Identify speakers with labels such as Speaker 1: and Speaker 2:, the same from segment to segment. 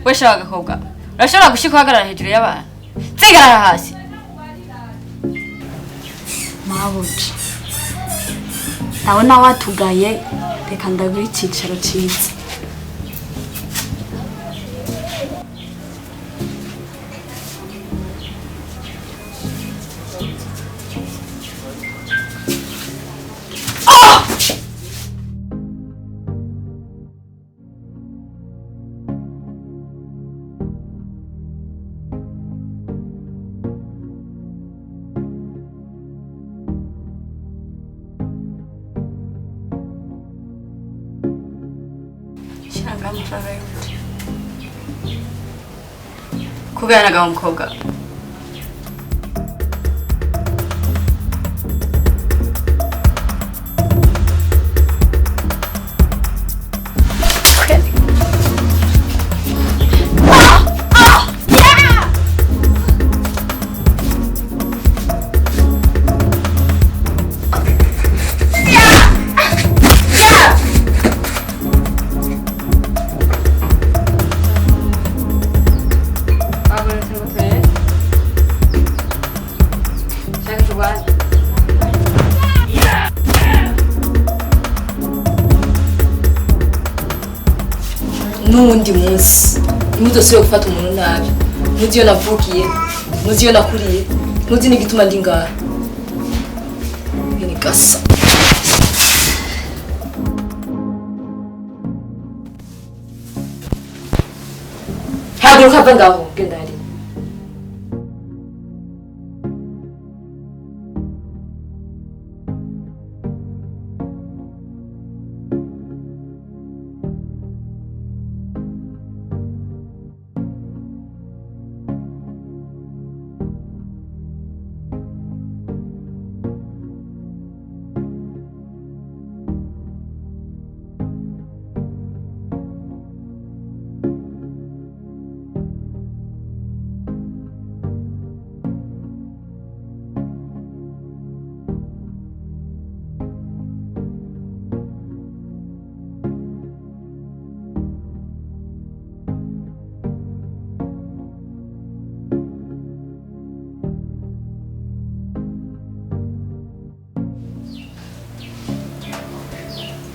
Speaker 1: wesha wagakobwa urashobora gushika uhagarara hejuru y'abantu zigarara hasi
Speaker 2: mabuja ndabona watugaye reka ndaguha icyicaro cyiza
Speaker 1: kuganira umukobwa n'undi munsi nimudosiye gufata umuntu nabi muzi iyo navukiye muzi iyo nakuriye muzi n'igituma ndi ngaha ni gasa haguruka va ngaho genda hari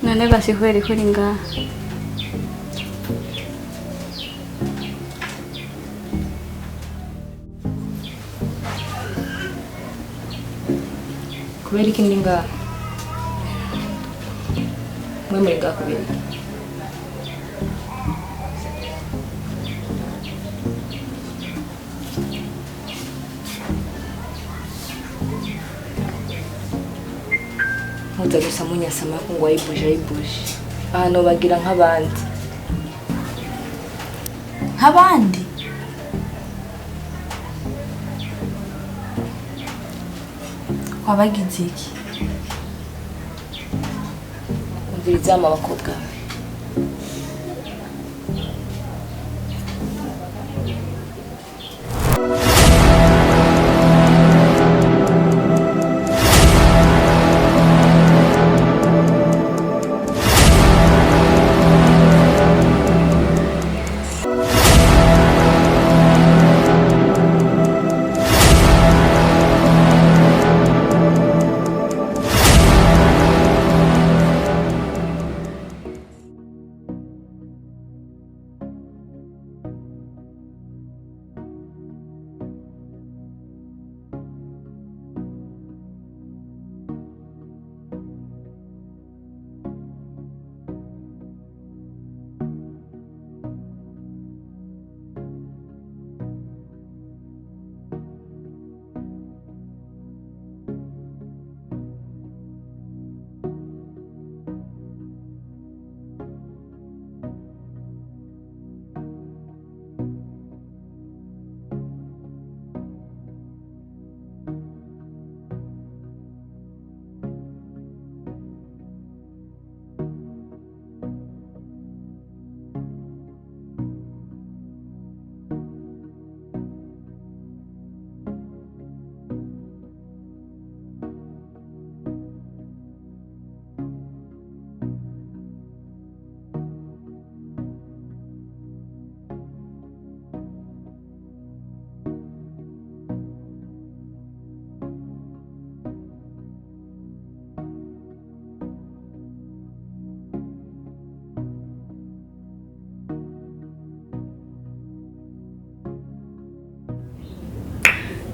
Speaker 1: none basi kweli kuri ngaha kubera iki ndi ngaha mwe muri ngaha kubera iki muza gusa munyasama ko ngo ayibuje ahantu bagira nk'abandi wabagize iki umviriza abakobwa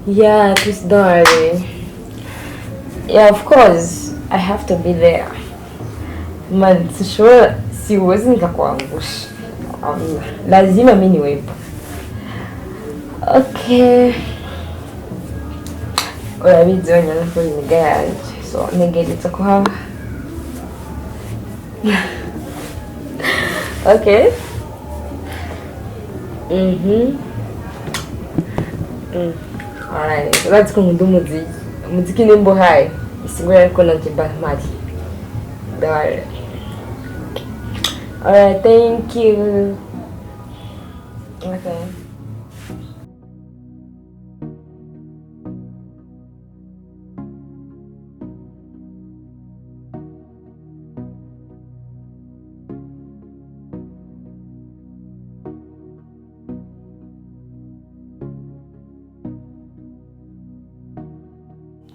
Speaker 3: Yeah, please don't worry. Yeah, of course, I have to be there. Man, siwezi nikakuangusha. Lazima mimi niwepo. Okay. Urabizi wanyana kuri niga yanje. So, negeretse kuhaba. Okay. Alright, urazi ko nkunda umuziki. Umuziki nimba uhari. Isigura ariko nanje mba mpari. Alright, thank you. Okay.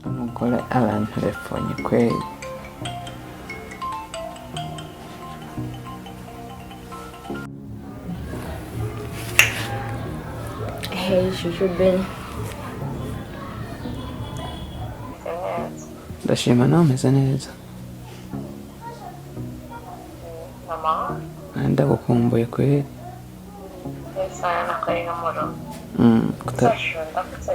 Speaker 4: Umugore arantelefone kweli.
Speaker 3: Hejuru be.
Speaker 4: Ndashima nawe umeze neza.
Speaker 5: Mama,
Speaker 4: Ndagukumbuye kweli.
Speaker 5: sana nakari n'umuro. Sashunda kutse.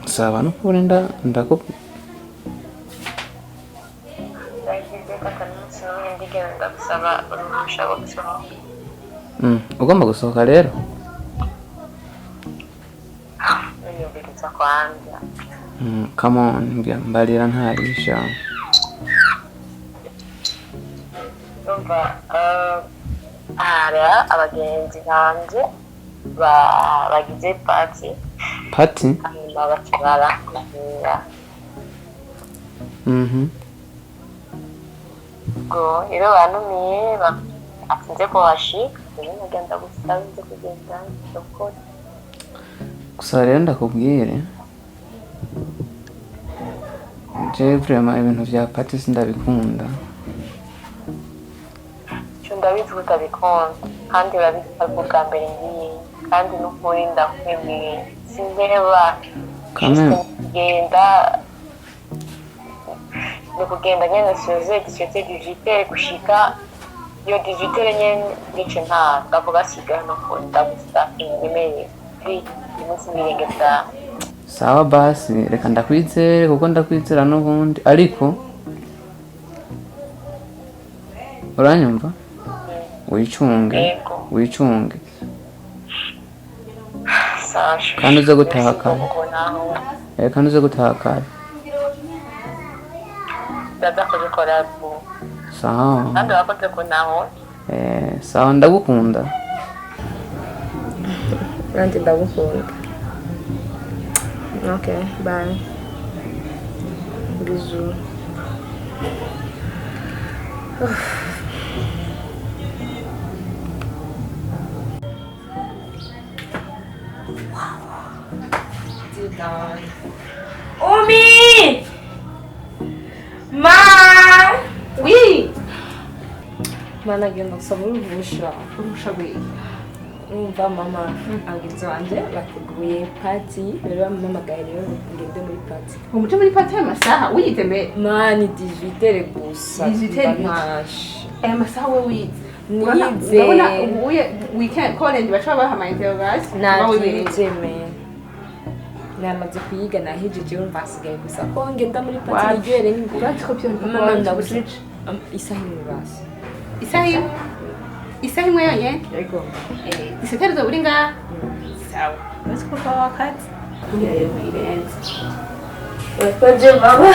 Speaker 4: Saba nukuri ndaku
Speaker 5: Ndagize kakanutse n'ibindi genda gusaba uruhusha rwo gusohoka.
Speaker 4: Ugomba gusohoka rero.
Speaker 5: Niyumviriza kwanjye.
Speaker 4: Come on, mbalira ntarisha.
Speaker 5: Umva hari abagenzi banje bagize party.
Speaker 4: Party?
Speaker 5: Hanyuma bakibara kugira. Go, rero banumiye akunze kuhashika. Rero ngenda gusaba nze kugenda ndakora.
Speaker 4: Gusa rero ndakubwire. Je vraiment ibintu vya party sindabikunda.
Speaker 5: Ndabizi utabikunda kandi urabizi ko bwa mbere ngiye kandi n'ukuri ndakwemeye sinzeba kugenda ni kugenda nyene soze gisete digital gushika yo digital nyene nice nta ndavuga sigano ko ndabusta inyemeye kuri iminsi mirengeta.
Speaker 4: Sawa basi reka ndakwizere kuko ndakwizera n'ubundi ariko uranyumva wicunge kandi uze gutaha kare kandi uze gutaha kare
Speaker 5: ndakubikora
Speaker 4: sawa
Speaker 5: kandi wakoze ko naho
Speaker 4: sawa ndagukunda
Speaker 3: Nanti ndagukunda. Okay, bye. Bisous. Omi! Ma! Oui! Mana agenda gusaba uruhusha rw'iyi. Umva mama abagenzi banje bateguye party rero bampamagaye rero ngende muri party.
Speaker 6: Umuco muri party y'amasaha wiyize mbere?
Speaker 3: Mani 18 gusa.
Speaker 6: 18 aya masaha we wiyize?
Speaker 3: Niyize.
Speaker 6: Urabona ubuye weekend college bacha bahama interviews.
Speaker 3: Nayize me. Namaze kuyiga nahejeje urumva hasigaye gusa ko ngenda muri party igere n'ingura.
Speaker 6: Urati ko byo
Speaker 3: Mama ndabusije. Isaha imwe basi.
Speaker 6: Isaha imwe yonyene?
Speaker 3: Yego.
Speaker 6: Iseterezo uri nga? Sawa. Basi ko kwa wakati. Ndiye irenze.
Speaker 3: Wakoje mama?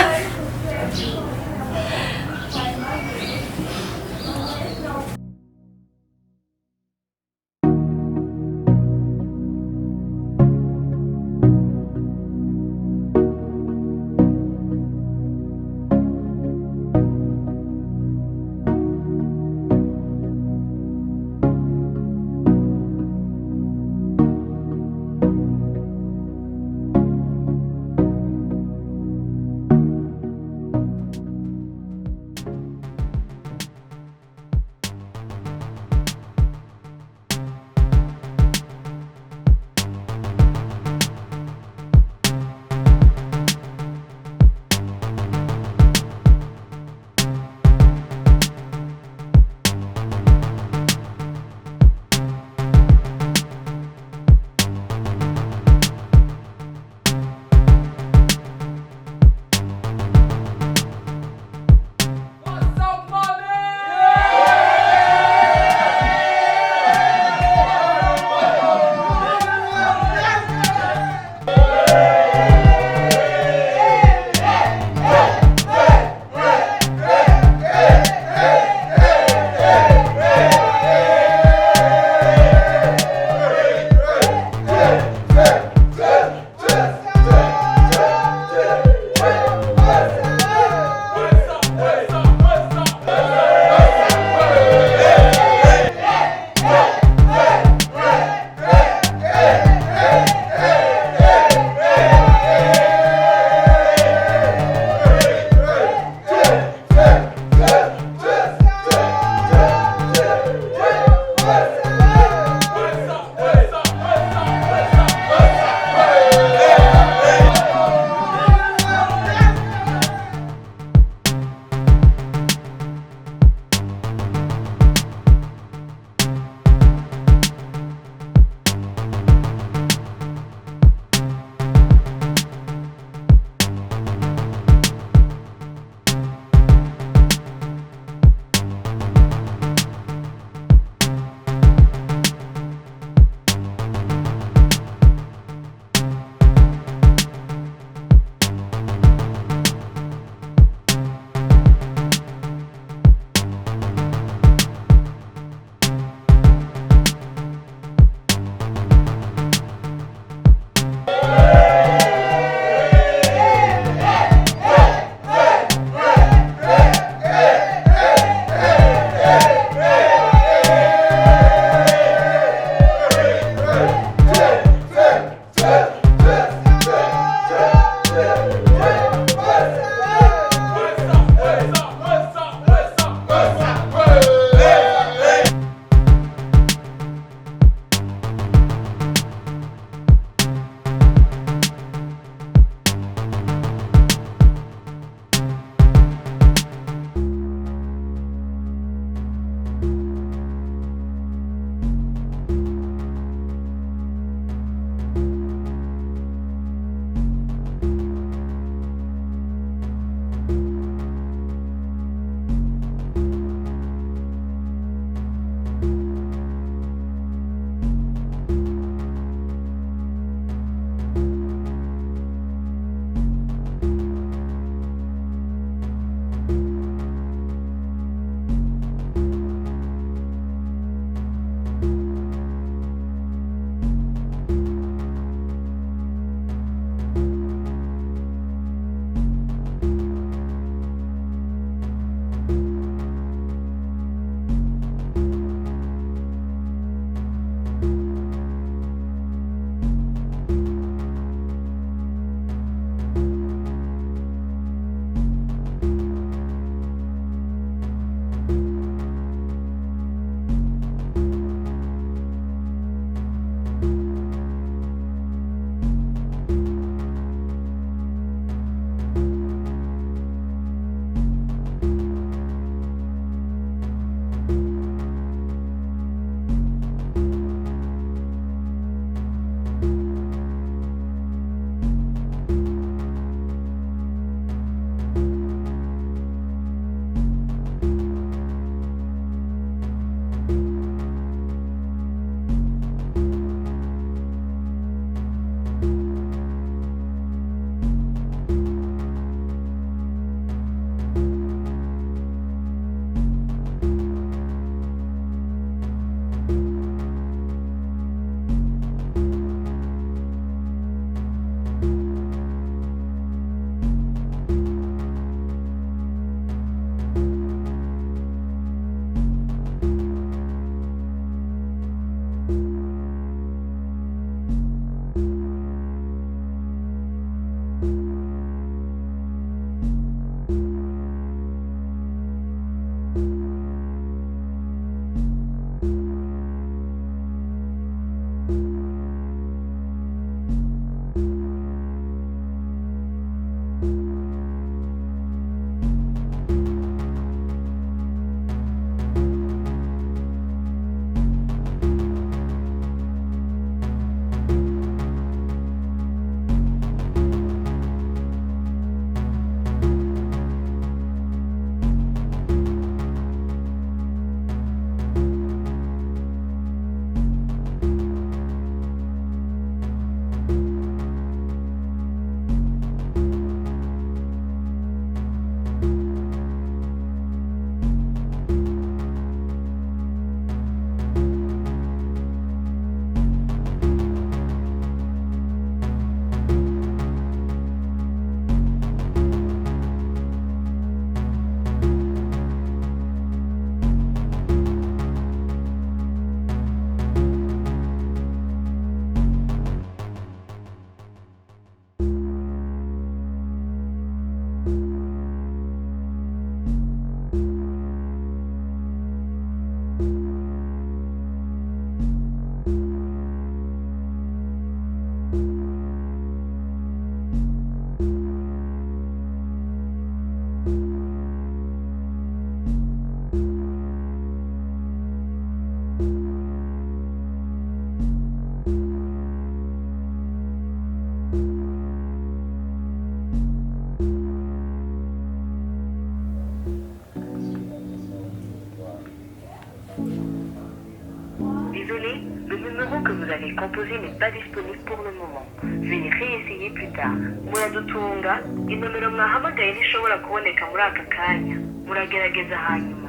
Speaker 7: Désolé, le numéro que vous avez composé n'est pas disponible pour le moment. Veuillez réessayer plus tard. Muradutunga, inomero mwahamagaye ntishobora kuboneka muri aka kanya. Muragerageza hanyuma.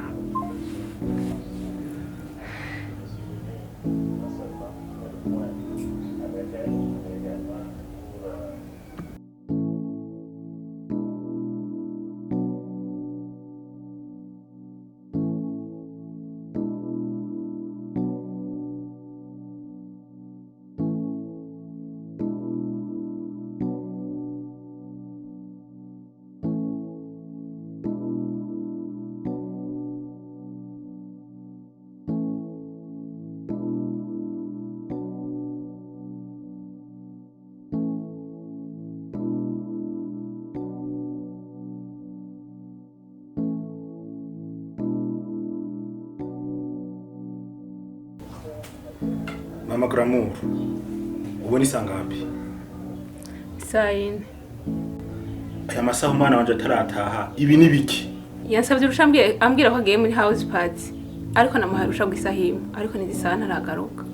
Speaker 8: Mama Gramour, ubona isa ngapi?
Speaker 6: Saa yine.
Speaker 8: Aya masaha umwana wanje atarataha, ibi ni biki?
Speaker 6: Yansabye urusha ambwira ko agiye muri house party. Ariko namuharusha gwisahima, ariko nizisana ntaragaruka.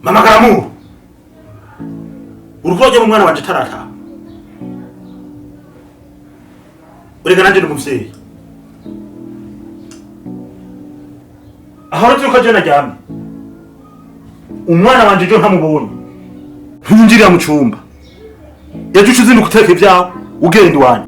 Speaker 8: Mama Gramour, urukoje mu mwana wanje atarataha. Urega nanje n'umuvyeyi. Ahora tuko je najyamye. Umwana wanje jo ntamubonye. Ntunjirira mu cyumba. Yaje uzi guteka ibyawe ugenda wanje.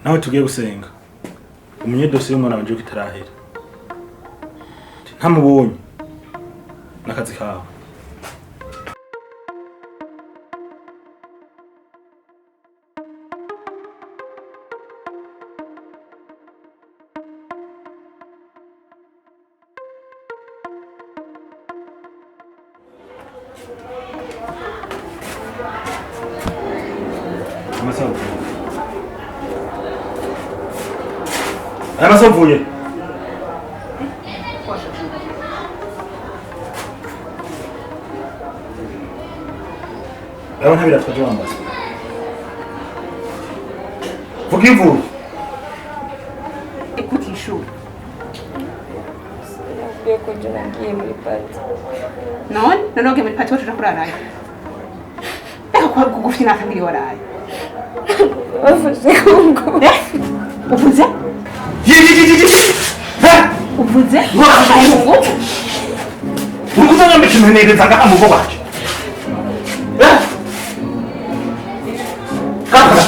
Speaker 8: nawe tugiye gusenga umenye dosiye y'umwana wanje ko itarahera ntamubonye n'akazi kawe. Amaso mvuye. Aba ntabira twaje wambaza. Vuga imvura.
Speaker 6: Écoute ishuri.
Speaker 3: Ngiye kujya ngiye muri party.
Speaker 6: None ugiye muri party wacu kurarayo. Eka kwa kugufite nakangiri waraye.
Speaker 3: Bafashe kungu.
Speaker 6: Uvuze? Uvuze? Ngo
Speaker 8: Urikuza mbikimeneza ngamugo baje. Kaka.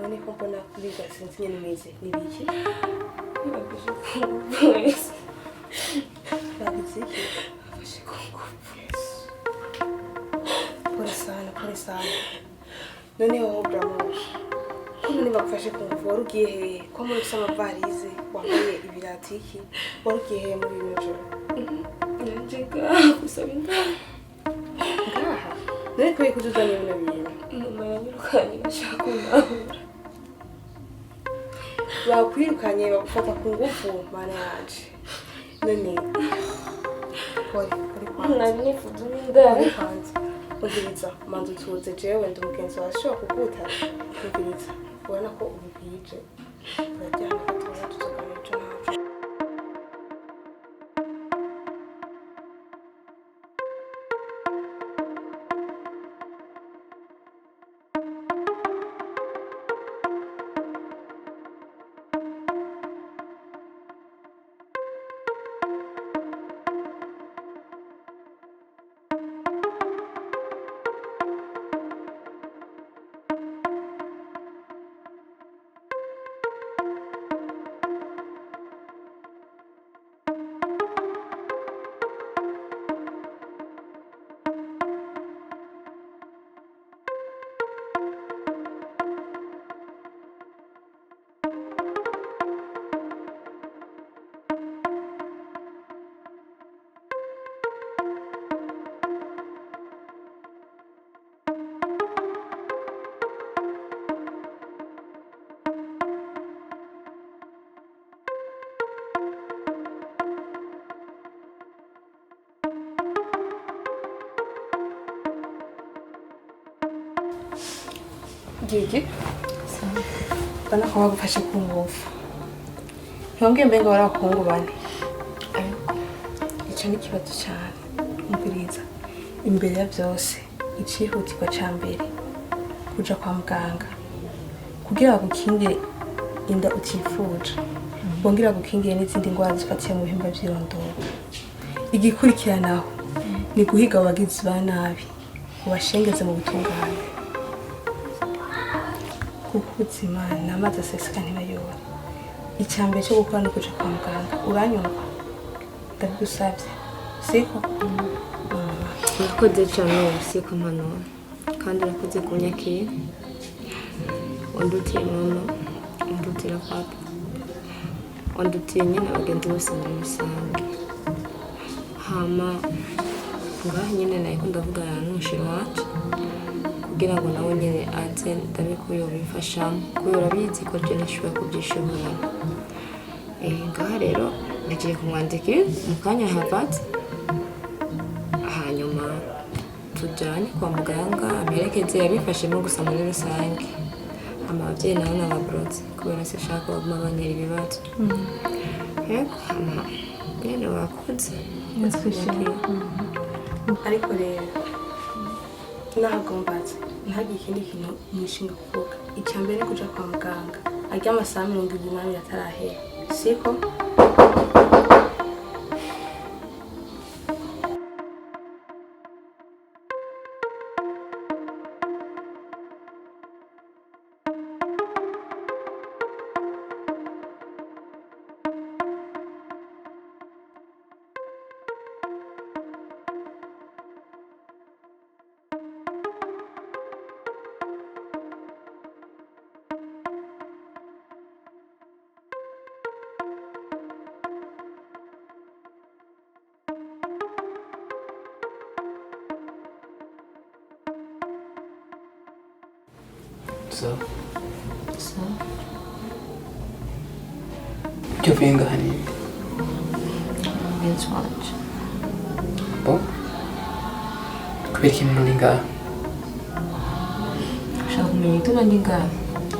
Speaker 1: None ko mbona kubiga sinzi nyene meze nibiki? Pole sana. None wowe Brahma. None bagufashe ku ngufu warugiye he? Ko muri sama varize wambaye ibiratiki warugiye he muri ino joro? Nanjega kusaba indani. Ngaha. None ko ikuzuzanye bino bintu. Mama yanyirukanye bashaka kumbahura. Bakwirukanye bagufata ku ngufu mana yaje. None pole kwanza. Nani nifuza indani kwanza. Ubiriza manzu tuze jewe ndi umugenzi washobora kuguta. Ubiriza ubona ko ubibije. Urajyana gatoya tuzogana ejo hacu. Gigi. bana ko bagufashe ku ngufu ntongeye mbenga barakungu bane icyo ni ikibazo cyane umviriza imbere ya byose icihutirwa ca mbere kuja kwa muganga kugira bagukingire inda utifuje bongera gukingire n'izindi ndwara zifatiye mu bihimba by'irondoro igikurikiranaho ni guhiga abagizi ba nabi ubashengeze mu butungane kuko ubuzima ni amazi aseseka ntibayobora icya mbere cyo gukora ni kuja kwa muganga uranyumva ndabigusabye siko
Speaker 3: urakoze cyane siko mpanuro kandi urakoze kunyakira wandutiye mama wandutira papa wandutiye nyine abagenzi bose muri rusange hama ngaho nyine nahiko ndavugana n'umushiro wacu kugira ngo nawe nyine aze ndabe ko yobifashamo kubera urabizi ko je nashoboye kubyishobora ngaha rero nagiye kumwandikira mu kanya havatse hanyuma tujyane kwa muganga amerekeze yabifashemo gusa muri rusange ababyeyi nabo n'ababurotse kubera se shaka baguma bantera ibibazo yego nyine bakunze
Speaker 1: ariko rero ntabwo mbaza ntihagire ikindi kintu mwishinga kuvuga icya mbere ni kuja kwa muganga arya amasaha 28 atarahera siko
Speaker 4: So. Yo venga, honey.
Speaker 3: witwaje
Speaker 4: Bom. Kubera ikintu uri ngaha
Speaker 3: ushaka kumenya ituma ndi ngaha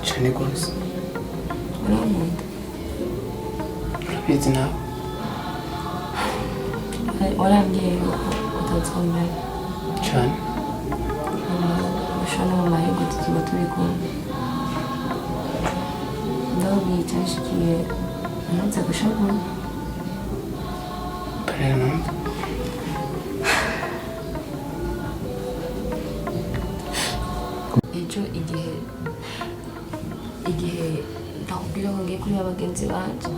Speaker 4: cane gose
Speaker 3: urankunda
Speaker 4: urabizi nawe
Speaker 3: warambwiye yuko utazomera
Speaker 4: cane
Speaker 3: ushobora no mu mahirwe tuba turi kumwe ndababwiye icyashikiye umunsi gushagura
Speaker 4: parera numva
Speaker 3: ejo igihe ndakubwira ngo ngiye kuri abagenzi banje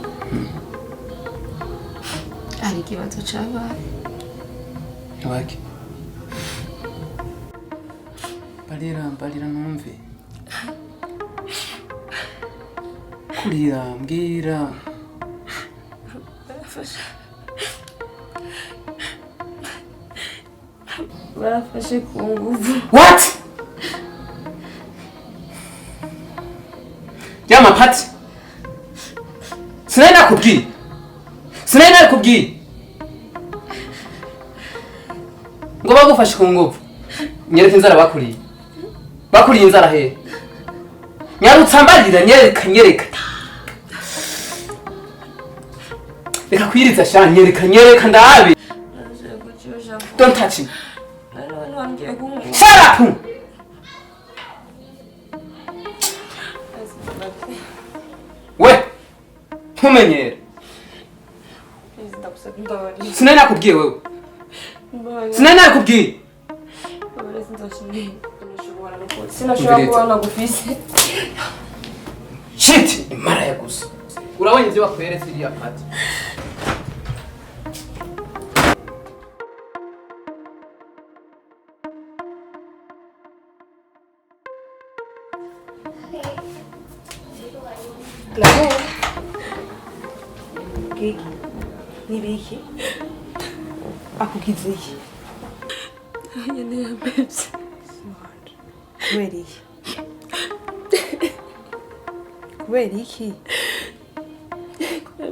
Speaker 3: hari ikibazo cabaye
Speaker 4: Ntiwake mbarira numve kurira mbwira
Speaker 3: barafashe ku nguvu
Speaker 4: What? Yama pati Sinari nakubwiye ngo bagufashe ku nguvu nyereka inzara bakuriye inzara he nyarutsambarira nyereka reka kwiriza sha nyereka ndabe Don't touch him. Shut up! We! Ntumenyere. Sinari nakubwiye wewe. Sinari nakubwiye.
Speaker 3: sinashobora kubona gufise
Speaker 4: Shit! Imara ya gusa. Urabonye ibyo bakweretse iriya pati.
Speaker 1: nayo Gigi nibiki akugize iki
Speaker 3: nyene yambevye
Speaker 1: kubera iki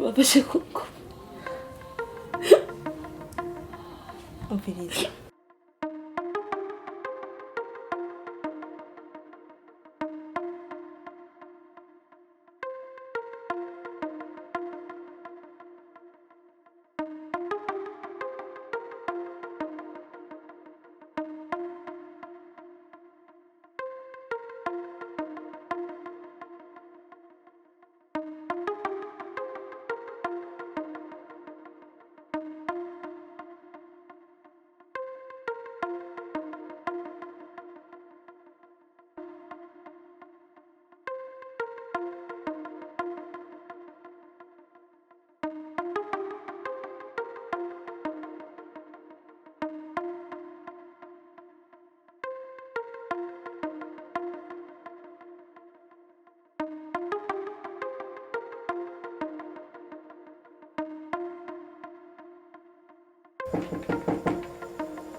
Speaker 3: bafashe kuko
Speaker 1: umviriza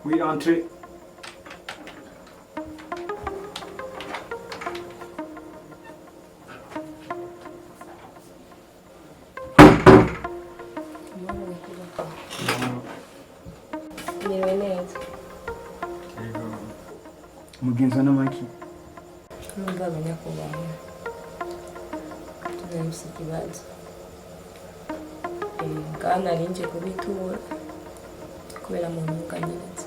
Speaker 9: Oui, entrez.
Speaker 3: Niriwe neza.
Speaker 9: Mugenzi wa namaki.
Speaker 3: Numva abanyakubaho. Tunamuse ikibazo. Kandi arinje kubitura kubera mu mwuga nyiretse.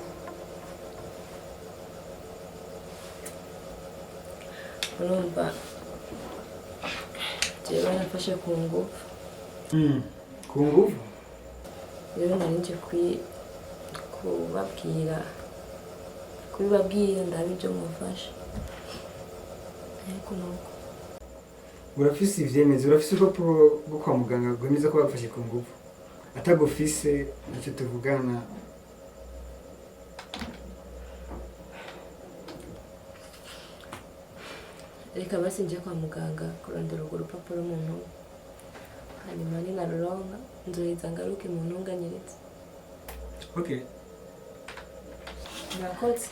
Speaker 3: Urumva jewe nafashe ku ngufu.
Speaker 9: Ku ngufu?
Speaker 3: Rero narinje kubibabwira ndabe ibyo mufasha. Ariko nuko
Speaker 9: urafise ivyemeza, urafise urupapuro rwo kwa muganga rwemeza ko bafashe ku ngufu. Atagufise ntacyo tuvugana.
Speaker 3: reka basi nje kwa muganga kurondera urwo rupapuro mu ntugu, hanyuma ninaruronka nzoheza ngaruke mu ntunganyiriza.
Speaker 9: Okay.
Speaker 3: Murakoze.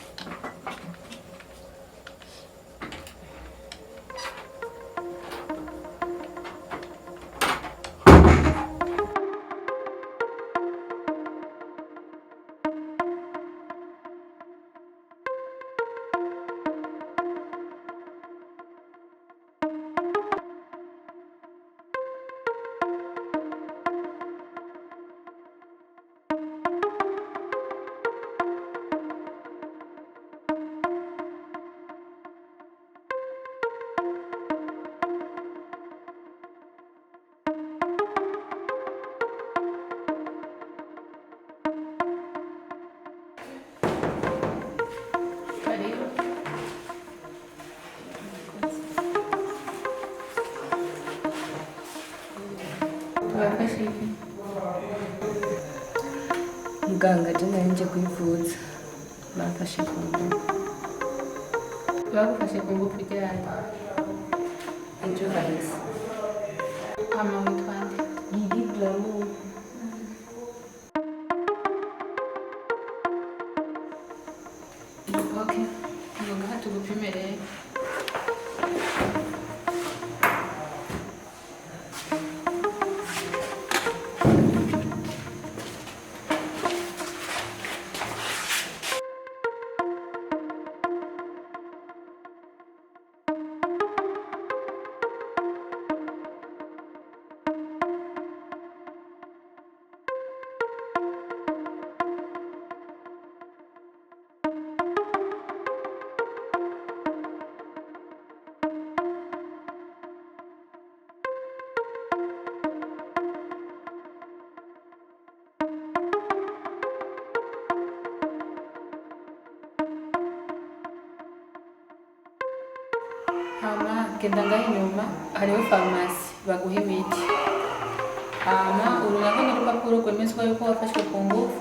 Speaker 3: Muganga je nanje kwivuza bafashe ku ngufu.
Speaker 6: Bagufashe ku ngufu ryari?
Speaker 3: Ejo hahise.
Speaker 6: Ama witwaje?
Speaker 3: Yigidlamu.
Speaker 6: Okay. Ngoga hatugupime rero. Hama genda ngaho inyuma hariho farumasi baguha imiti. Hama urunako n'urupapuro rwemezwa yuko wafashwe ku ngufu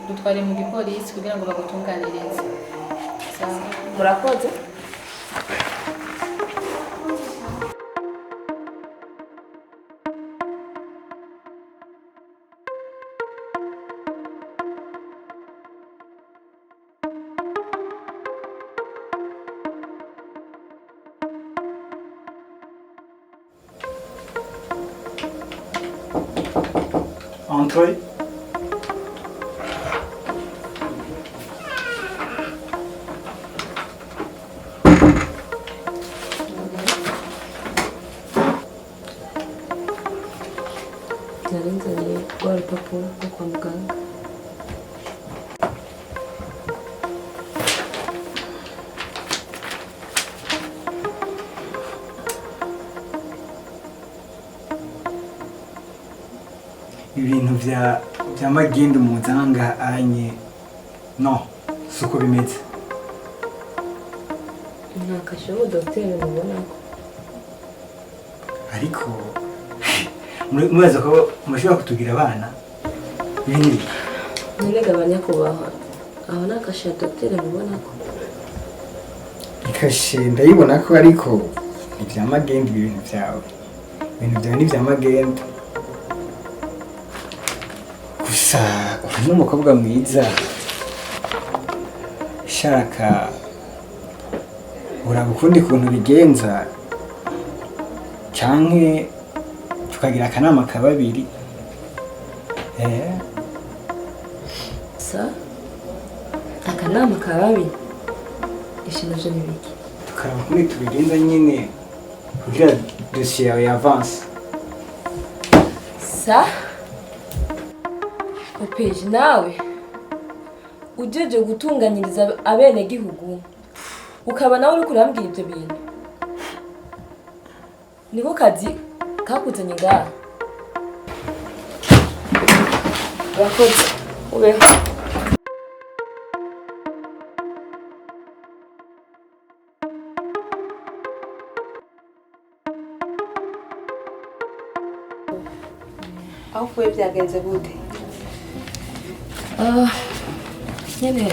Speaker 6: dutware mu gipolisi kugira ngo bagutunganirize.
Speaker 3: Murakoze.
Speaker 9: Entrez.
Speaker 3: Narinzaniye rwa rupapuro rwo kwa muganga.
Speaker 9: Ibintu vya magendo muzanga anye no suko bimeze.
Speaker 3: Nakashobo docteur mubona ko.
Speaker 9: Ariko muraza ko mushobora kutugira abana ibintu
Speaker 3: Nega abanyakubaho aho nakasha docteur mubona ko.
Speaker 9: ikashe ndayibona ko ariko ivya magendo ibintu vyawe ni vya magendo gusa uri n'umukobwa mwiza shaka uraba ukundi kuntu bigenza canke tukagira akanama kababiri
Speaker 3: sa akanama kababiri ishimije n'ibiki
Speaker 9: tukaraba ukundi tubigenza nyine kugira dosiye yawe yavanse
Speaker 3: sa upeje nawe ujeje gutunganyiriza abenegihugu ukaba nawe uri kurambwira ibyo bintu niko kazi kakuzanye ngaha urakoze ubeho
Speaker 1: aho uvuye byagenze gute
Speaker 3: nyene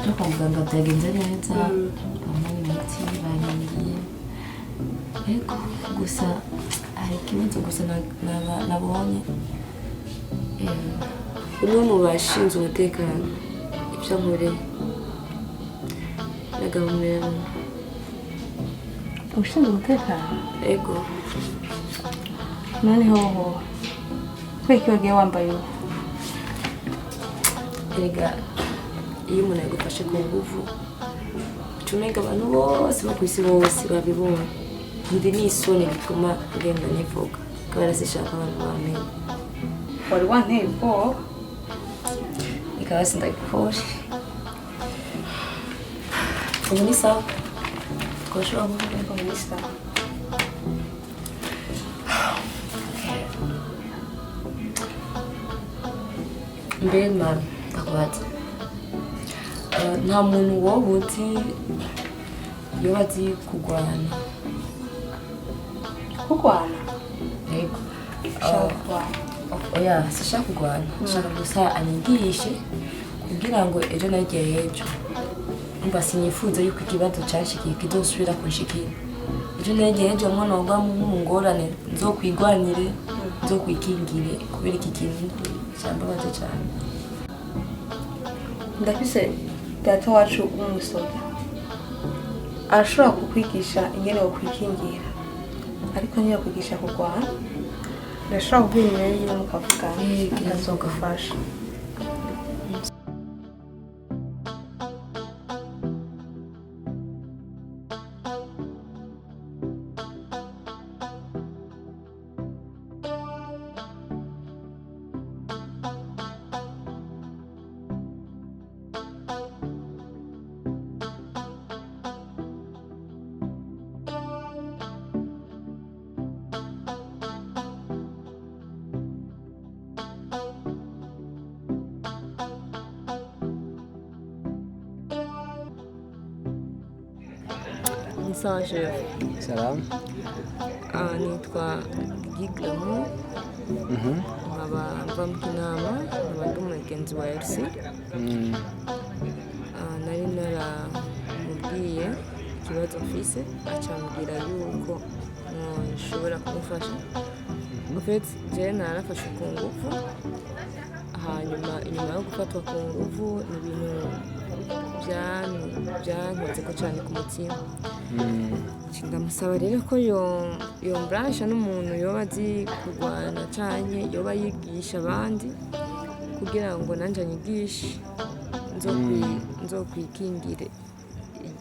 Speaker 3: no kwa muganga byagenze neza bamwe imiti banyiriye ariko gusa hari ikibazo gusa nabonye umwe mu bashinzwe umutekano ibyo nkoreye nagahumera
Speaker 1: ushinzwe umutekano
Speaker 3: ego
Speaker 1: noneho kweki wagiye wambaye ubu
Speaker 3: erega iyo umuntu yagufashe ku nguvu ucumega abantu bose bo ku isi bose babibona ndi n'isoni bituma ngenda nivuga kubera sishaka abantu bamenye
Speaker 1: wari wanteye ubwoba
Speaker 3: ikaba sindagikore ubu ni sawa twashobora kuvuga
Speaker 1: ubu ni sawa
Speaker 3: mbere mama ndakubaza nta muntu wowe uzi yoba azi kurwana yego oya sishaka kurwana nshaka gusa anyigishe kugira ngo ejo nagiye ejo mba sinifuza yuko ikibazo cyashikiye kizosubira kunshikira ejo nagiye ejo mwana wagwa mu ngorane nzokwigwanire nzokwikingire kubera iki kintu cyambabaje cyane
Speaker 1: ndafise data wacu w'umusoda arashobora kukwigisha ingene wo kwikingira ariko niyo kwigisha kurwana ndashobora kuguha nimero yiwe mukavugana azogufasha
Speaker 3: Saje
Speaker 10: Salam.
Speaker 3: Nitwa Giglamu. Nkaba mva mu kinama nkaba ndi umugenzi wa RC. Nari naramubwiye ikibazo mfise acambwira yuko nshobora kumufasha. Ufite je narafashe ku ngufu hanyuma inyuma yo gufatwa ku ngufu ni ibintu byankoze ko cyane ku mutima ndamusaba rero ko yomburansha n'umuntu yoba azi kurwana cyane yoba yigisha abandi kugira ngo nanjye anyigishe nzokwikingire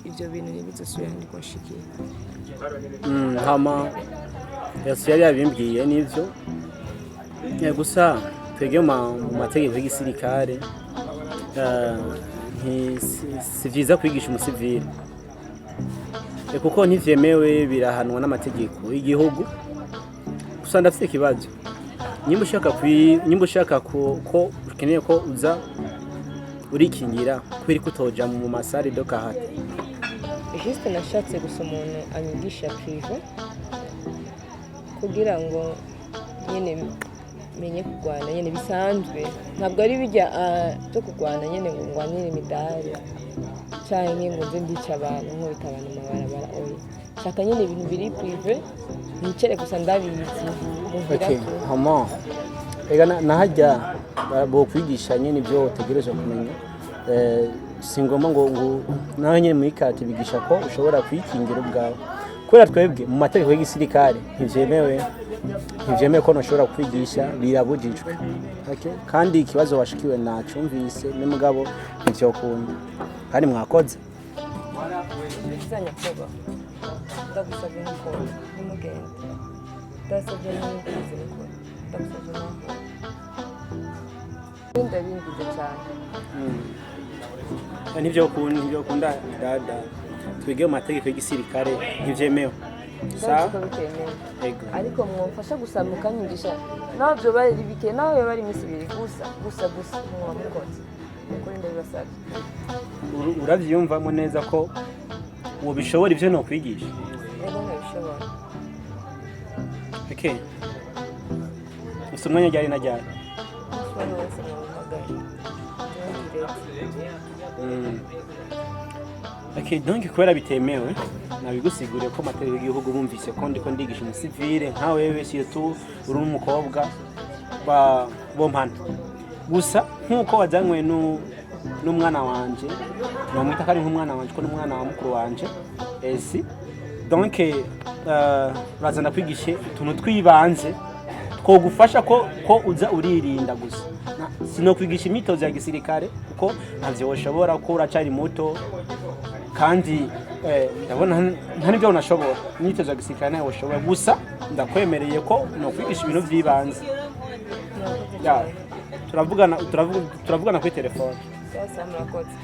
Speaker 3: ibyo bintu ntibizosubira ndi kunshikira
Speaker 10: hama yose yari yabimbwiye n'ibyo gusa twebwe mu mategeko y'igisirikare si byiza kwigisha umusivili kuko ntivyemewe birahanwa n'amategeko y'igihugu gusa ndafite ikibazo nimba ushaka ko ukeneye ko uza urikingira kubera ko utoja mu masare do kahate
Speaker 3: juste nashatse gusa umuntu anyigisha prive kugira ngo nyene menye kurwana nyene bisanzwe ntabwo ari bijya byo kurwana nyene ngo ngwanire imidari canke ngo nze ndica abantu nko bitabana amabarabara oya shaka nyene ibintu biri prive nicere gusa ndabizi
Speaker 10: hama ega nahajya bo kwigisha nyene ibyo utegereje kumenya si ngombwa ngo nawe nyene muri kati bigisha ko ushobora kwikingira ubwawe kubera twebwe mu mategeko y'igisirikare ntivyemewe ko ntushobora kwigisha birabujijwe kandi ikibazo washikiwe nacumvise n'umugabo ntivyokunda kandi mwakoze
Speaker 3: ndagusabye n'ukora n'umugenda ndasabye n'umukozi n'ukora ndagusabye n'ukora ndabingize cyane
Speaker 10: nivyo kunda dada twige mu mategeko y'igisirikare ntivyemewe
Speaker 3: sawa ariko mwumfasha gusaba mukanyigisha navyo bari bike nawe bari misibiri gusa mwamukoze ukuri ndabibasabye
Speaker 10: uravyumvamo neza ko ubishobora ivyo no kwigisha
Speaker 3: ego nabishobora
Speaker 10: usumwanya ryari na ryari donc kubera bitemewe nabigusiguriye ko amategeko y'igihugu bumvise ko ndiko ndigisha umusivile nka wewe surtout uri umukobwa bo mpana gusa nk'uko wazanywe n'umwana wanje namwita ko ari nk'umwana wanje ko n'umwana wa mukuru wanje esi donc urazana kwigishe utuntu twibanze twogufasha ko uza uririnda gusa sinokwigisha imyitozo ya gisirikare kuko ntavyo woshobora ko uracari muto kandi ndabona nta nibyo unashobora imyitozo ya gisirikare nayo woshobora gusa ndakwemereye ko nokwigisha ibintu by'ibanze turavugana kuri telefone
Speaker 3: sasa murakoze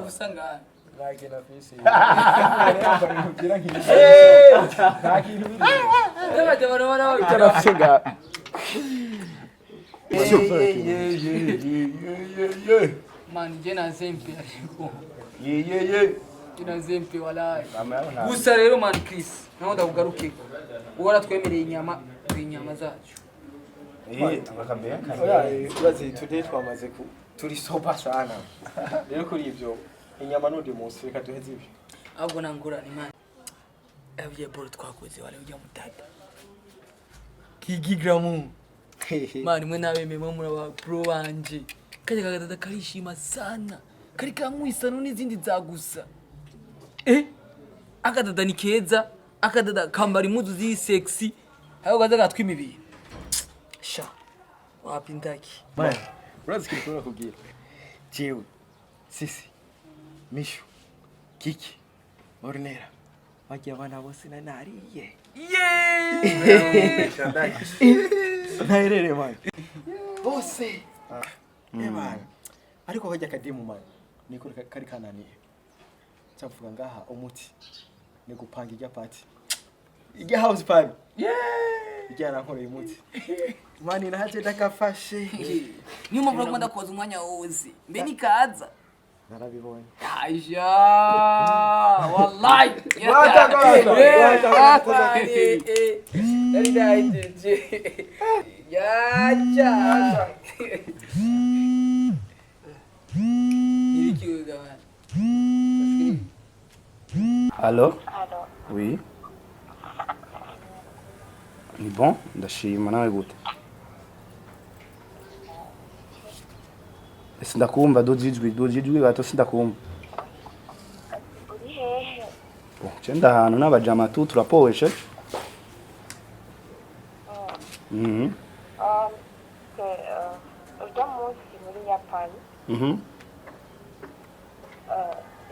Speaker 11: Sangana.
Speaker 12: Nake na fisi.
Speaker 11: Man, jena sempre.
Speaker 4: inazempe walai
Speaker 10: Amabona.
Speaker 4: gusa rero man Chris naho ndakugaruke uwara twemereye inyama zacu
Speaker 10: Akabea kare.
Speaker 11: Urazi today twamaze turi soba sana. Rero kuri ibyo inyama n'undi munsi reka duheze ibyo.
Speaker 4: ahubwo nangurane man abye boro twakoze wale ujya mutata kigigramu man mwe nabememo muri pro banje kaje kagadada karishima sana kari kamwisa n'izindi zagusa akadada ni keza akadada kambara impuzu zi sexy aho gaza gatwimibiri sha wapi ndaki
Speaker 11: Man, urazi kiri kubwira. Jewe, Sisi, Mishu, Kiki, Ornera. Bajya abana bose nariye. Nairere man. Bose. Man. Ariko bajya kadimu man. Niko kari kananiye. Cyavuga ngaha umuti. Ni gupanga ijya party. Ijya house party. Ijya rankoreye umuti. Mani nahaje ndakafashe.
Speaker 4: nyuma bro kwenda koza umwanya wose mbe nikaza
Speaker 11: Narabibonye.
Speaker 4: aja wallahi
Speaker 10: Allô?
Speaker 5: Allô.
Speaker 10: Oui. Ni bon? Ndashima nawe gute? Sindakumva dujijwi gato sindakumva.
Speaker 5: Uri hehe?
Speaker 10: Bon, cyenda ahantu n'abajama tu turapoweshe.
Speaker 5: Ujya munsi muri Yapani.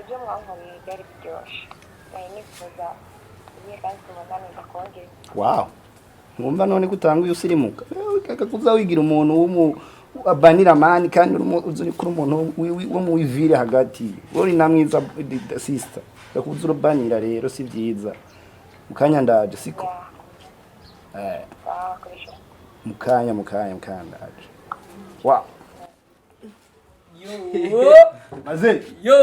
Speaker 5: Ibyo mwankoreye byari biryoshye. Nari nifuza ibihe kandi tubonane ndakongera.
Speaker 10: Wow. Ngumva none gutanguye usirimuka. Kakakuza wigira umuntu abanira mani kandi uzuri kuri umuntu wo mu wivire hagati. Uri namwiza sister. Kakuza urubanira rero si byiza. Mukanya ndaje siko. Mukanya ndaje. Wow.
Speaker 4: Yo.
Speaker 10: Maze.
Speaker 4: Yo.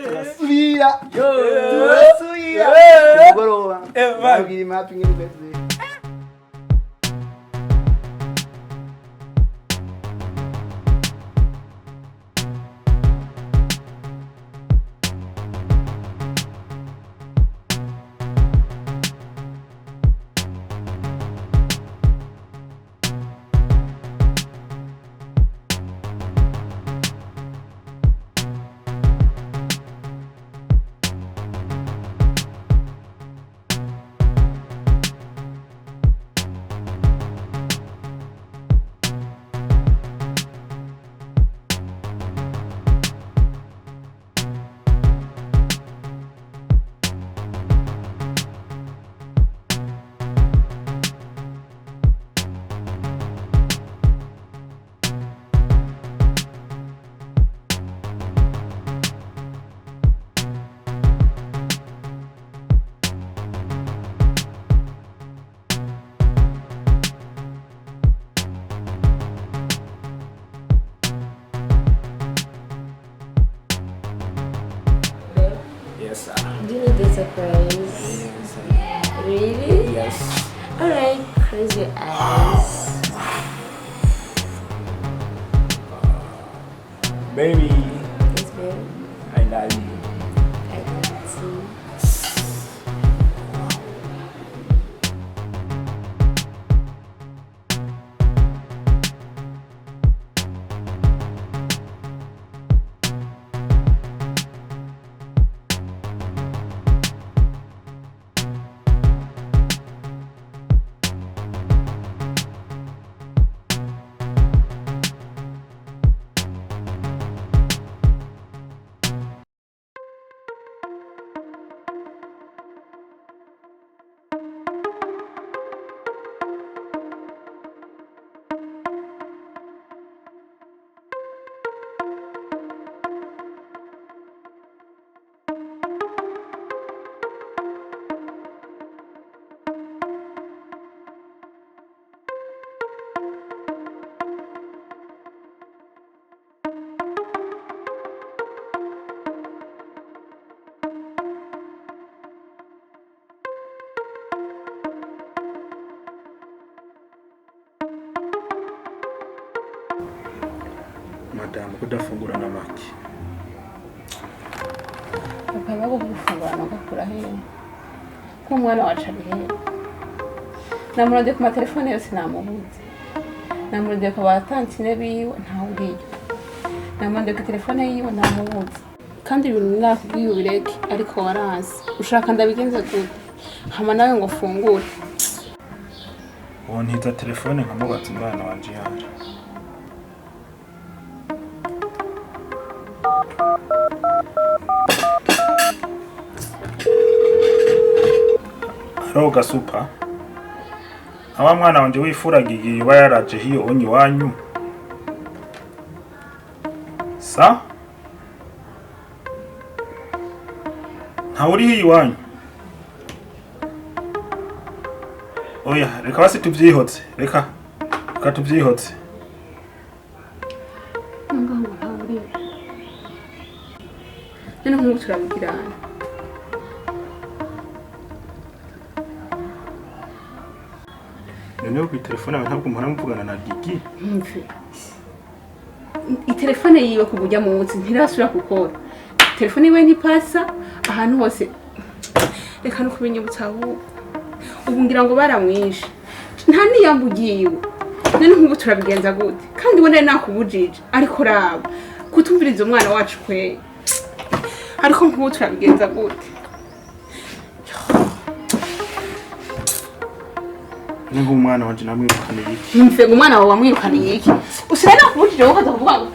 Speaker 10: Turasubira.
Speaker 4: Yo.
Speaker 10: Turasubira. Mugoroba. Babiri mapping ibeze.
Speaker 3: Yes, sir. Do you need the surprise? Yes. Really?
Speaker 10: Yes.
Speaker 3: Alright, close your eyes.
Speaker 10: Baby.
Speaker 3: Yes, baby.
Speaker 10: I love you.
Speaker 8: madamu kudafungura n'amaki.
Speaker 6: papa bago gufungura no gakura hehe ko umwana wacu ari hehe namurode ku matelefone yose namubuze namurode ko batantine biwe ntawuri namurode ku telefone yiwe namubuze kandi ibintu nakubwiye ubireke ariko warazi ushaka ndabigenze gute hama nawe ngo fungure
Speaker 8: uwo ntita telefone nkamubaza umwana wanje yaje. Roga super. Awa mwana wanje wifuragiye yuba yaraje hiyo onyi wanyu. Sa? Ntawuri hiyo wanyu. Oya, reka basi tuvyihotse. Reka tuvyihotse.
Speaker 6: Ngambo ntawuri. Nene nkubu turabigirana.
Speaker 8: None ku telefone yawe ntabwo mpora mvugana na Gigi.
Speaker 6: Mve. Telefone yiwe kujya mu nzi ntirasubira gukora. Telefone yiwe ntipasa ahantu hose. Reka no kubinyibutsa ubu ngira ngo baramwishe. Nta niyambugiwe. None nkubu turabigenza gute? Kandi wone nakubujije ariko raba kutumviriza umwana wacu kwe. Ariko nkubu turabigenza gute?
Speaker 8: Ningo umwana wanje namwirukaniye iki?
Speaker 6: Mve umwana wawe wamwirukaniye iki? Usira nakubujije wowe kaza kuvuga ngo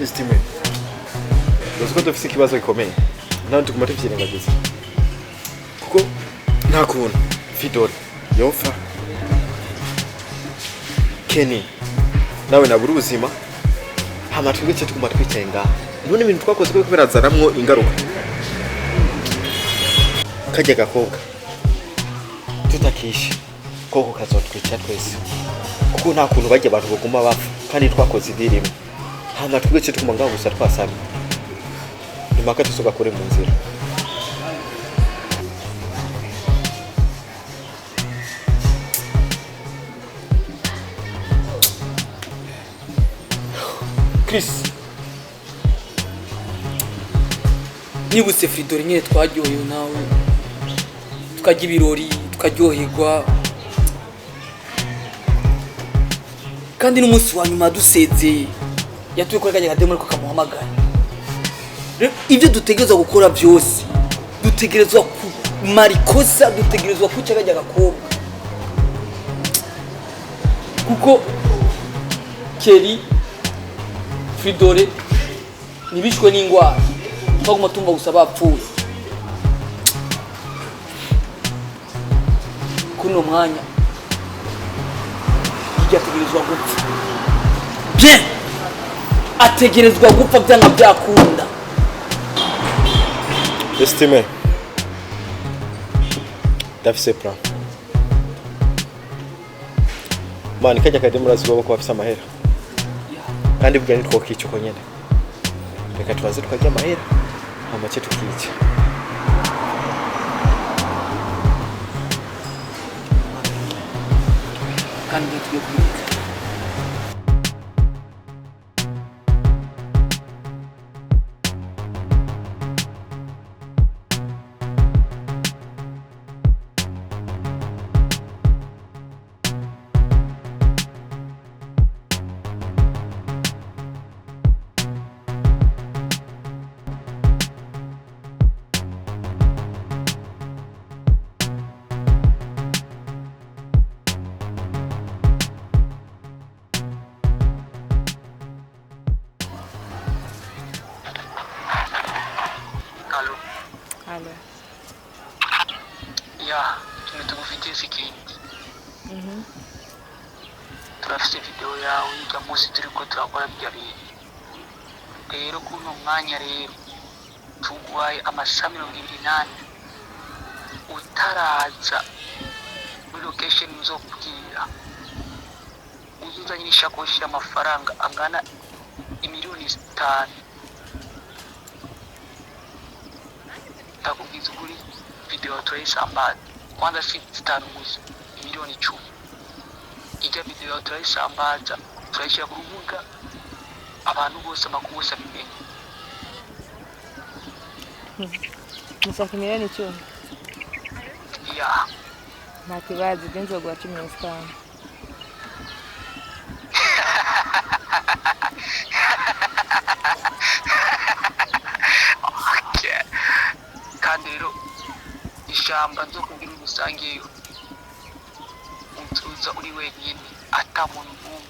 Speaker 11: Estime. Uziko dufise ikibazo gikomeye. Nawe tuguma tuvyirengagiza. Kuko nta kuntu Fidore yofa Kenny nawe nabura ubuzima hama twigece tuguma twicaye ngaha. None ibintu twakoze ko birazanamwo ingaruka. Kajya gakobwa tutakishe koko kazotwica twese. Kuko nta kuntu bajya abantu baguma bapfa kandi twakoze idirimo. Hama twigece tuguma ngaho gusa twasaba. Nimaka tusoga kure mu nzira.
Speaker 4: Chris nibutse Fridore nyine twaryohewe nawe tukajya ibirori tukaryoherwa kandi n'umunsi wa nyuma dusezeye yatuye kuri kajya kademo ariko kamuhamagaye. Ibyo dutegerezwa gukora byose dutegerezwa kumara ikosa, dutegerezwa kwica kajya gakobwa kuko Kelly Fridore nibishwe n'ingwara twaguma tumva gusa bapfuye. Kuno mwanya ategerezwa gupfa. Bien ategerezwa gupfa byanga byakunda.
Speaker 11: Estime. Dafise plan. Mani kajya kademo razibo ko bafise amahera. Kandi bugani twokica uko nyene. Reka tubaze tukajya amahera amace tukica.
Speaker 4: Kandi tugiye kubica.
Speaker 12: Allo.
Speaker 13: Ya, tumekufikia sikindi. Turafise video yawe ya musi turiko turakora bya bintu. Rero kuno mwanya rero tugwaye amasaha 28 utaraza muri location nzokubwira. Uzuzanye n'ishakoshi y'amafaranga angana imiliyoni 5. Takubwiza ukuri video turayisambaza kwanza si 5 gusa miliyoni 10. Ijya video turayisambaza turayishyira ku rubuga abantu bose makubusa bimenye.
Speaker 12: Musaka miliyoni 10.
Speaker 13: Ya.
Speaker 12: Nta kibazo genzo gwa 15.
Speaker 13: Kandi rero ishamba nzo kugira urusangiye utuza uri wenyine atamuntu n'umwe.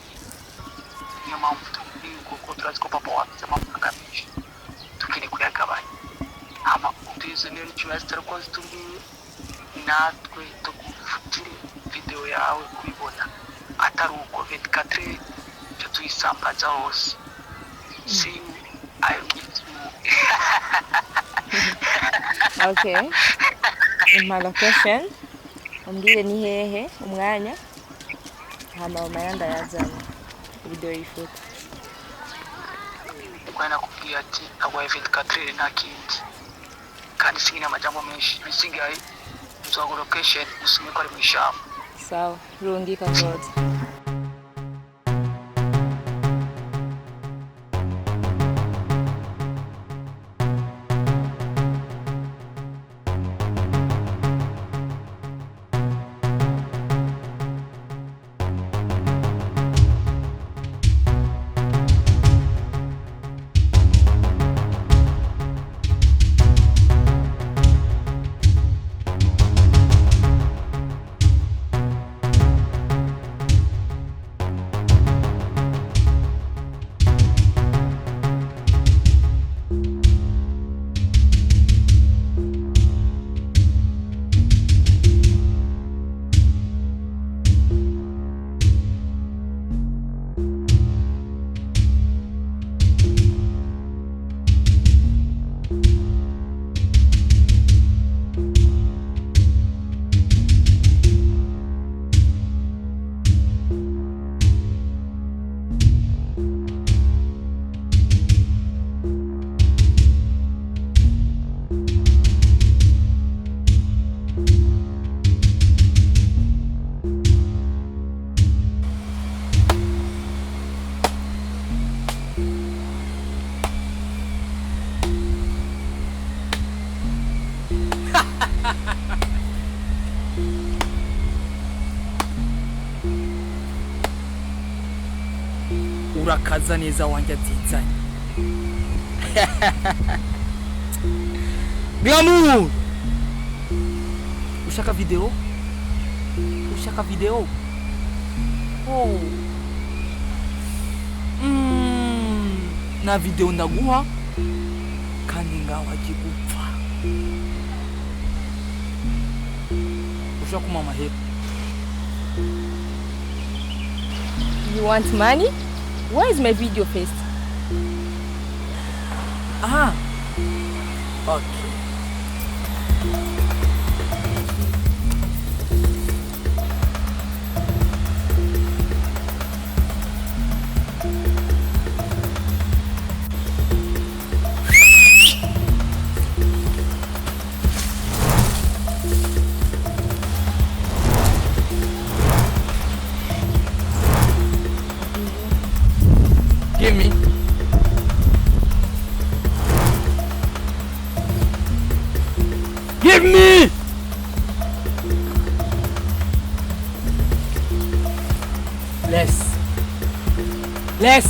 Speaker 13: Niyo mpamvu turi kuko turazi ko papa wacu amafaranga menshi tukiri kuyagabanya. Hama utize niyo cyose tarakoze tumbiye natwe tukufutire video yawe kubibona atari uko 24 cyo tuyisambaza hose. See you, I will
Speaker 12: Okay. My location. Umbwire ni hehe umwanya. Hama umayanda yazana. Video ifoto.
Speaker 13: Kwana kubwira ati agwaye 24 nta kindi. Kandi singina amajambo menshi. Bisigaye nzogo location usumye ko ari mu ishamba.
Speaker 12: Sawa, rungika koza.
Speaker 4: urakaza neza wanjye atizanye. Biamu! Ushaka video? Ushaka video? Oh. Na video ndaguha kandi ngaho akigupfa. Ushaka mama here.
Speaker 12: You want money? Where is my video first?
Speaker 4: Aha. Okay. Give me. Give me! Less. Less.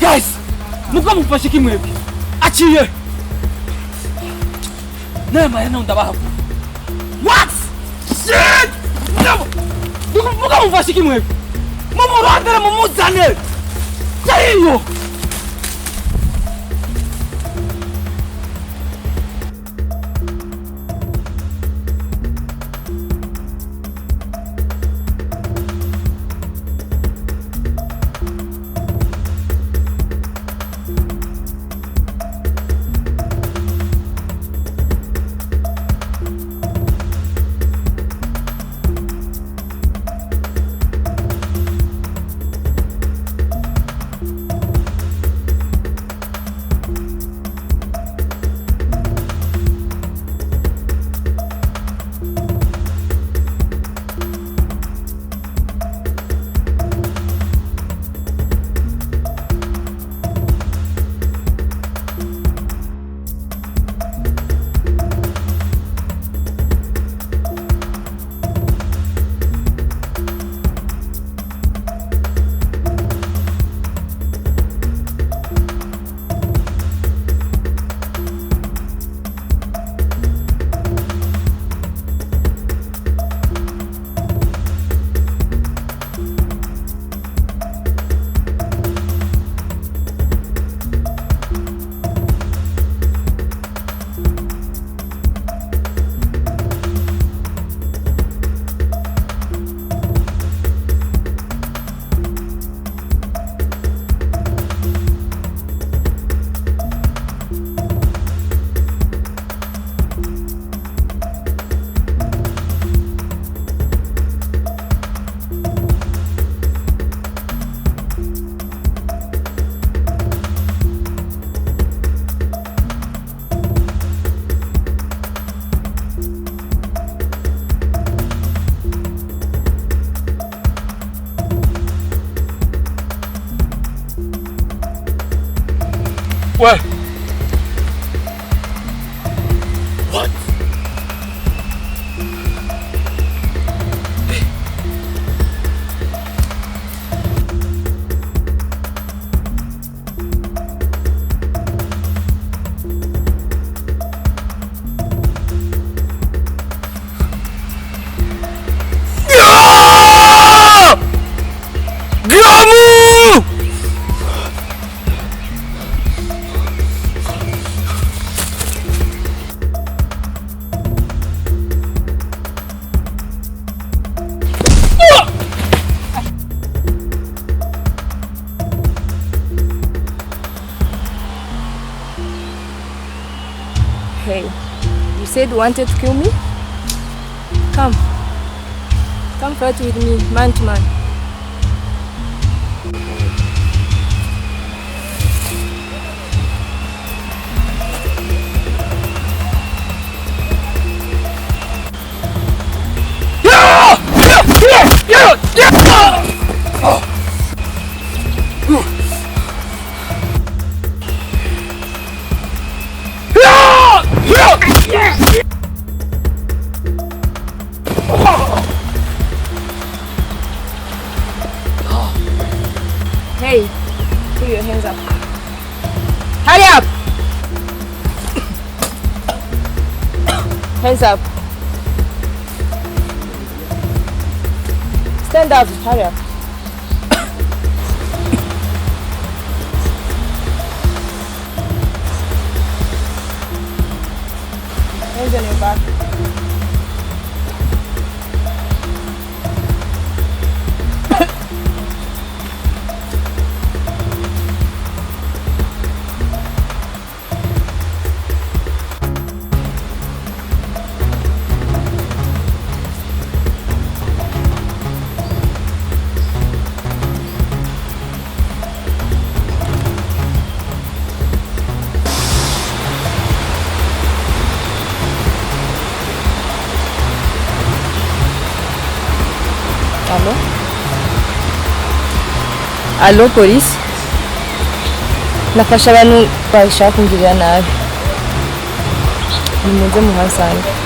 Speaker 4: Guys! Muka mufashe kimwebwe. Aciye! Nema yana ndabaha. What? Shit! No! Muka mufashe kimwebwe. Mumurondera mumuzane. Tayo! What? What?
Speaker 12: Hey, you said you wanted to kill me? Come. Come fight with me, man to man. Hey, put your hands up. Hurry up! Hands up. Stand up, hurry up. Hands on your back. Allo polisi, nafasha abantu bashaka kungirira nabi, nimuze muhasange.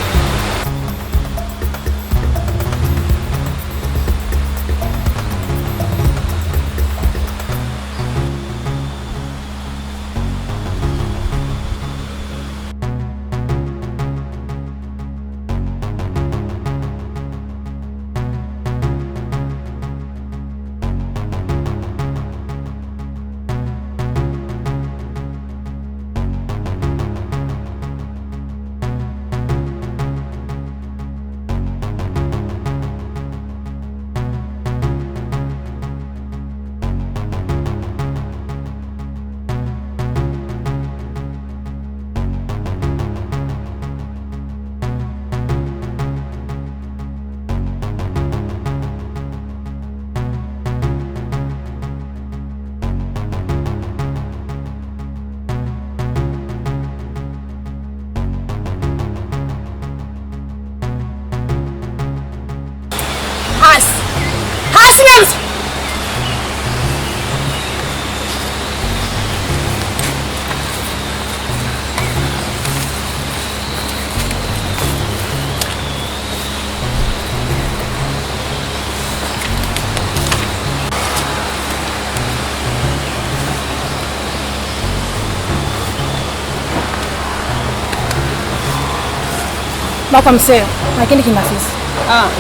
Speaker 12: Baka mseo, lakini kimafisi.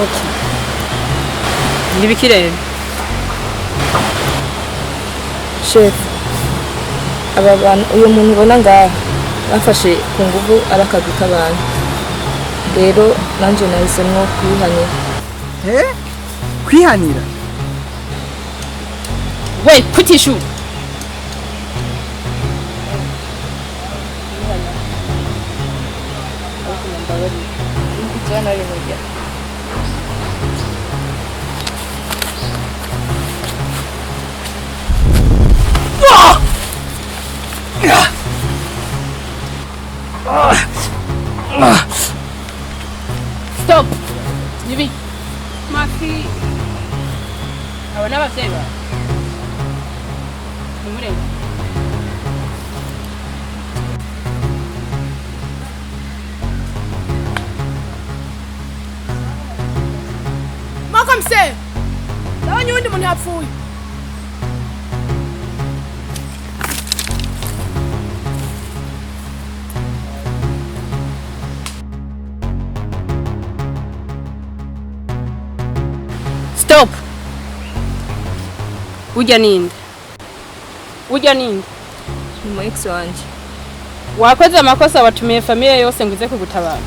Speaker 6: Okay. Nibikire.
Speaker 12: Chef, aba bantu uyu muntu ubona ngaha bafashe ku nguvu arakaduka abantu. Rero nanje nahisemwo kwihanira.
Speaker 14: Kwihanira?
Speaker 6: Wait, put issue.
Speaker 12: Jangan lagi media.
Speaker 6: Stop. Jibi. Mafi. Abana baseba. Numure.
Speaker 12: Mse, ndabonye undi muntu yapfuye.
Speaker 6: Stop. Ujya ninde?
Speaker 12: Ni ex wanje.
Speaker 6: Wakoze amakosa watumiye familia yose nguze kugutabara.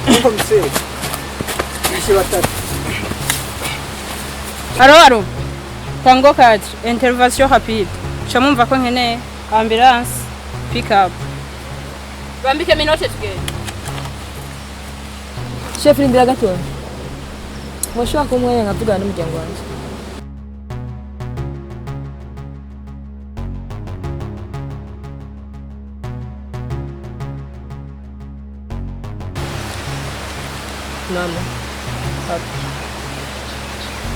Speaker 14: Nuko mse.
Speaker 6: Aro. Tango 4, intervention rapide. Chamumva ko nkeneye ambulance pick up. Bambike minote tugende.
Speaker 12: Chef Lindira gato. Mwashwa ko mwe ngavugana n'umuryango wanje. Mama. Papa.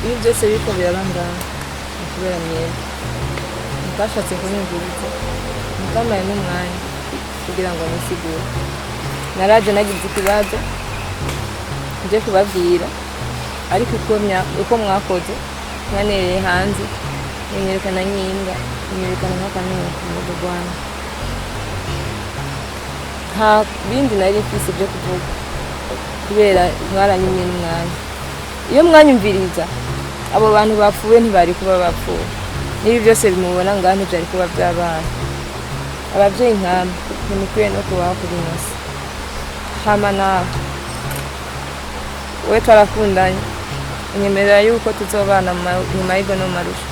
Speaker 12: Ibi byose biko biraranga kubera myenda. Mutashatse kunyumviriza. Mutamaye n'umwanya kugira ngo nisigure. Naraje nagize ikibazo. Nje kubabwira ariko uko mwakoze yanereye hanze inyerekana nk'imbwa inyerekana nk'akanuka mu Guhana nta bindi nari mfise byo kuvuga kubera mwaranyumye n'umwanya iyo mwanyumviriza abo bantu bapfuye ntibari kuba bapfuye n'ibi byose bimubona ngaho ntibyari kuba byabaye ababyeyi nk'amwe ntimukwiye no kubaho kuri inosi hama nawe we twarakundanye unyemerera yuko tuzobana nyuma y'ibyo no marusha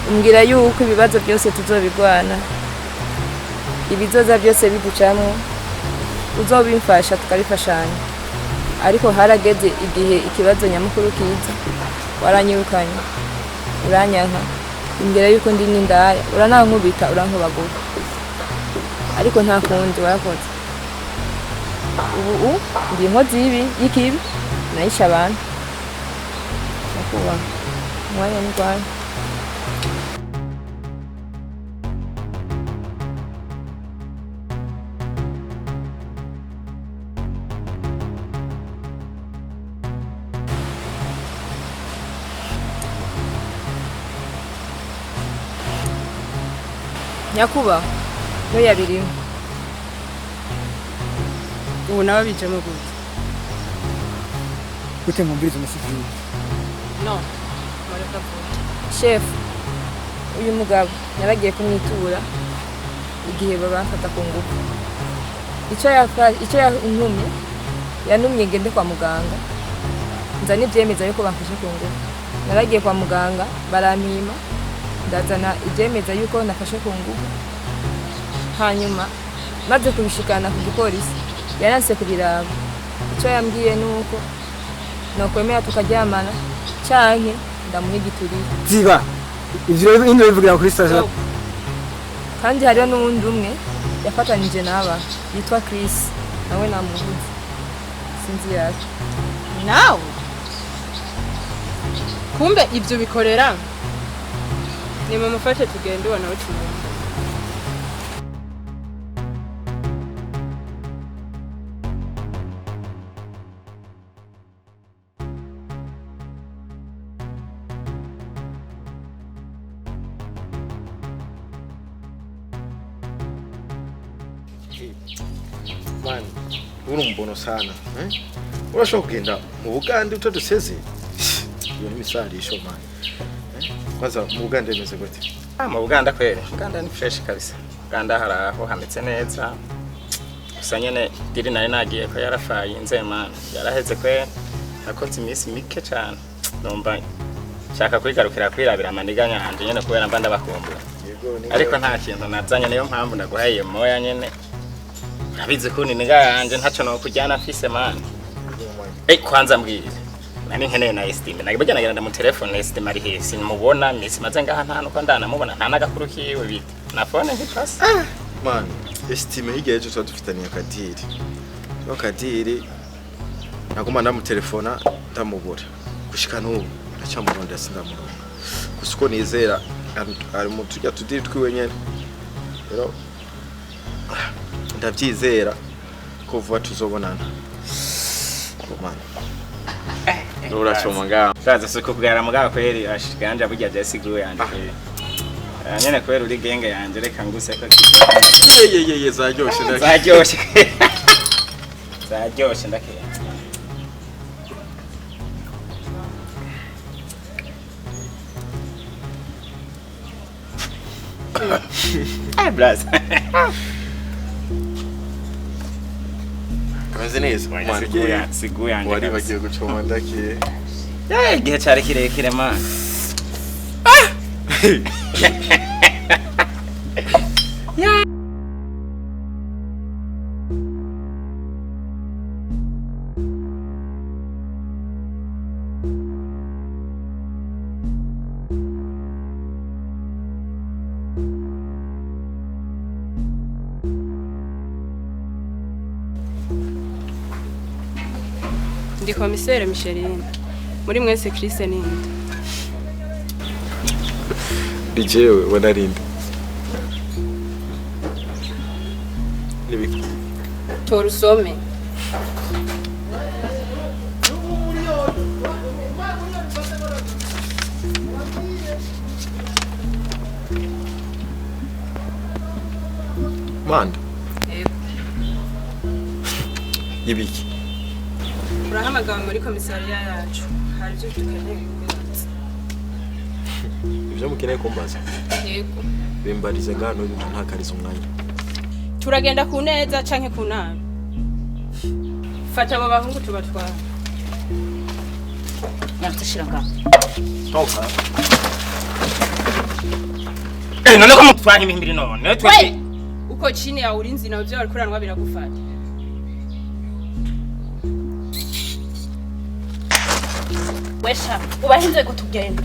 Speaker 12: umbwira yuko ibibazo byose tuzobigwana ibizoza byose biducamwo uzobimfasha tukabifashanya ariko harageze igihe ikibazo nyamukuru kiza waranyirukanye uranyanka umbwira yuko ndi n'indaya uranankubita urankubagura ariko nta kundi warakoze ubu ndi inkozi y'ikibi nayisha abantu nakubaha umwanya n'urwanya nyakubaha no yabirimo
Speaker 15: ubu nawe bijemo
Speaker 14: gute mwumviriza umusivili
Speaker 15: no mareka vuba
Speaker 12: chef uyu mugabo yaragiye kumwitura igihe babafata ku ngufu icyo yantumye ngende kwa muganga nza n'ibyemeza yuko bamfashe ku ngufu naragiye kwa muganga barampima ndazana ibyemeza yuko nafashe ku ngufu hanyuma maze kubishikana ku gipolisi yaranse kubiraba icyo yambwiye nuko nokwemera tukaryamana canke ndamuhigituriye
Speaker 14: ziba ivyo ino bivugira kuri station
Speaker 12: kandi hariho n'uwundi umwe yafatanije n'aba yitwa Chris nawe namuvuze sinzi yake
Speaker 15: nawe kumbe ibyo bikorera ni mumufashe tugende ubona we tumumva
Speaker 11: Man, uri mbono sana, urashobora kugenda mu Bugande utaduseze iyo ni misarisho man. Kwanza mu Bugande bimeze gute?
Speaker 16: Mu Buganda kweli Buganda ni fresh kabisa. Buganda haraho hameze neza gusa nyene diri nari nagiye ko yarafaye inzema yaraheze kweli nakoze iminsi mike cyane numva shaka kwigarukira kwirabira amaniganya hanje nyene kubera mba ndabakumbura ariko nta kintu nazanye niyo mpamvu ndaguhaye moya nyene nabize ko niniga yanje ntaco no kujyana afise man kwanza mbwire nani nkeneye na estime nagibajya nagenda mu telefone estime ari hesi mubona misi maze ngaha nta nuko ndanamubona nta nagakuru kiwe bite na phone nkipasi
Speaker 11: man estime higeje tuba dufitaniye akadiri akadiri naguma ndamutelefona ndamubura gushika n'ubu ndacyamurondera sindamuronka gusa uko nizera ari mu tujya tudiri twiwe nyene rero ndabyizera ko vuba tuzobonana man
Speaker 16: urachoma ngaho kaza siko kugara mugabo kweli ashikanje burya je siguye yanje nyene kweli uri genge yanje reka nguse ko
Speaker 11: ye zaryoshe
Speaker 16: zaryoshe ndake blaz
Speaker 11: kameze neza
Speaker 16: siguye yanje
Speaker 11: wari bagiye gucoma ndake
Speaker 16: igihe cyari kirekire man
Speaker 15: ndi komisere Micheline muri mwese Chris ninde
Speaker 11: bijewe wanarinde nibi
Speaker 15: torusome
Speaker 11: Manda.
Speaker 15: Yego.
Speaker 11: Ibiki.
Speaker 15: Urahamagawe muri komisariya yacu. Hari ibyo dukeneye kubibaza.
Speaker 11: Ibyo mukeneye kumbaza.
Speaker 15: Yego.
Speaker 11: Bimbarize ngano ntakariza umwanya.
Speaker 15: Turagenda ku neza canke ku nabi. Fata abo bahungu tubatwara.
Speaker 17: Nyarutashira ngaho.
Speaker 11: Toka.
Speaker 16: None ko mutwara imihimbiri none
Speaker 15: twese uko chini ya ulinzi na uvyo walikuranwa biragufata.
Speaker 17: Wesha ubahinze kutugenda.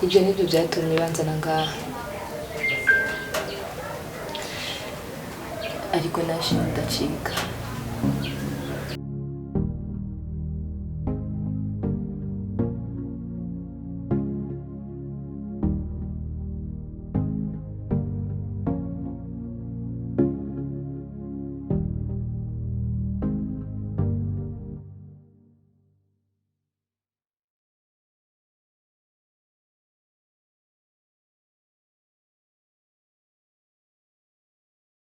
Speaker 12: Ibyo nibyo byatumye banzana ngaha ariko naje ndacika.